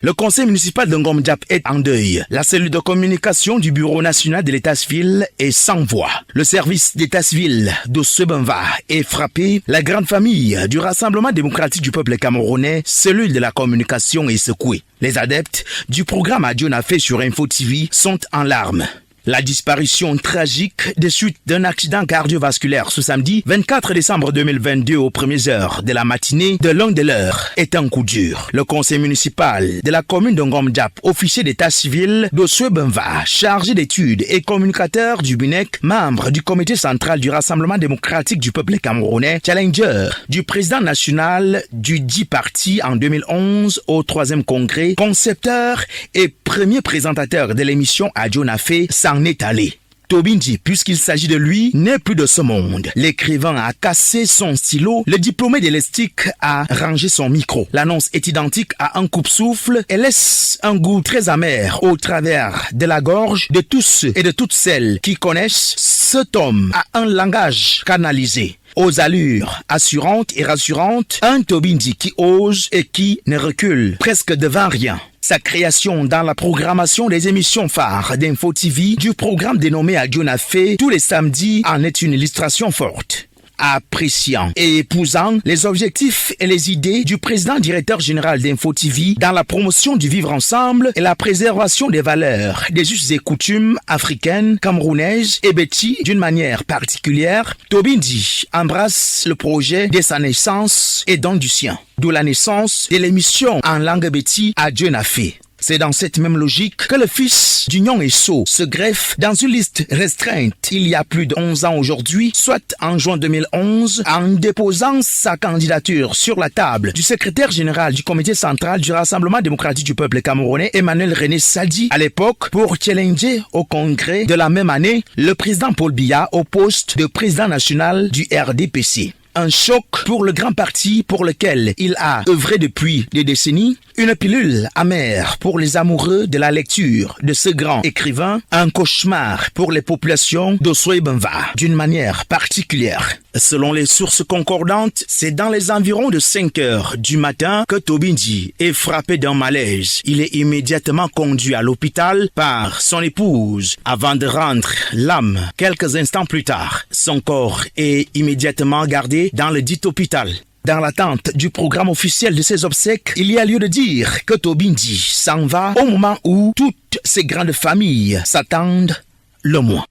Le conseil municipal de Ngom Diap est en deuil. La cellule de communication du bureau national de l'état civil est sans voix. Le service d'état civil d'Ossebenva est frappé. La grande famille du Rassemblement démocratique du peuple camerounais, cellule de la communication, est secouée. Les adeptes du programme Adieu n'a fait sur Info TV sont en larmes. La disparition tragique des suites d'un accident cardiovasculaire ce samedi 24 décembre 2022 aux premières heures de la matinée de l'un de leurs est un coup dur. Le conseil municipal de la commune de Ngom Diap, officier d'état civil d'Ossebenva, chargé d'études et communicateur du BUNEC, membre du comité central du Rassemblement démocratique du peuple camerounais, challenger du président national du dit parti en 2011 au 3e congrès, concepteur et premier présentateur de l'émission Adieu n'a fait, s'en est allé. Tobindji, puisqu'il s'agit de lui, n'est plus de ce monde. L'écrivain a cassé son stylo, le diplômé de l'ESTIC a rangé son micro. L'annonce est identique à un coupe-souffle et laisse un goût très amer au travers de la gorge de tous ceux et de toutes celles qui connaissent cet homme à un langage canalisé. Aux allures assurantes et rassurantes, un Tobindji qui ose et qui ne recule presque devant rien. Sa création dans la programmation des émissions phares d'Info TV du programme dénommé Adieu n'a fait tous les samedis en est une illustration forte. Appréciant et épousant les objectifs et les idées du président directeur général d'Info TV dans la promotion du vivre ensemble et la préservation des valeurs, des us et coutumes africaines, camerounaises et bêtis d'une manière particulière, Tobindji embrasse le projet dès sa naissance et donne du sien. D'où la naissance de l'émission en langue bêti Adieu n'a fait. C'est dans cette même logique que le fils d'Union Esso se greffe dans une liste restreinte il y a plus de 11 ans aujourd'hui, soit en juin 2011, en déposant sa candidature sur la table du secrétaire général du comité central du Rassemblement démocratique du peuple camerounais, Emmanuel René Sadi, à l'époque, pour challenger au congrès de la même année le président Paul Biya au poste de président national du RDPC. Un choc pour le grand parti pour lequel il a œuvré depuis des décennies, une pilule amère pour les amoureux de la lecture de ce grand écrivain, un cauchemar pour les populations d'Ossebenva d'une manière particulière. Selon les sources concordantes, c'est dans les environs de 5 heures du matin que Tobindji est frappé d'un malaise. Il est immédiatement conduit à l'hôpital par son épouse avant de rendre l'âme quelques instants plus tard. Son corps est immédiatement gardé dans le dit hôpital. Dans l'attente du programme officiel de ses obsèques, il y a lieu de dire que Tobindji s'en va au moment où toutes ces grandes familles s'attendent le moins.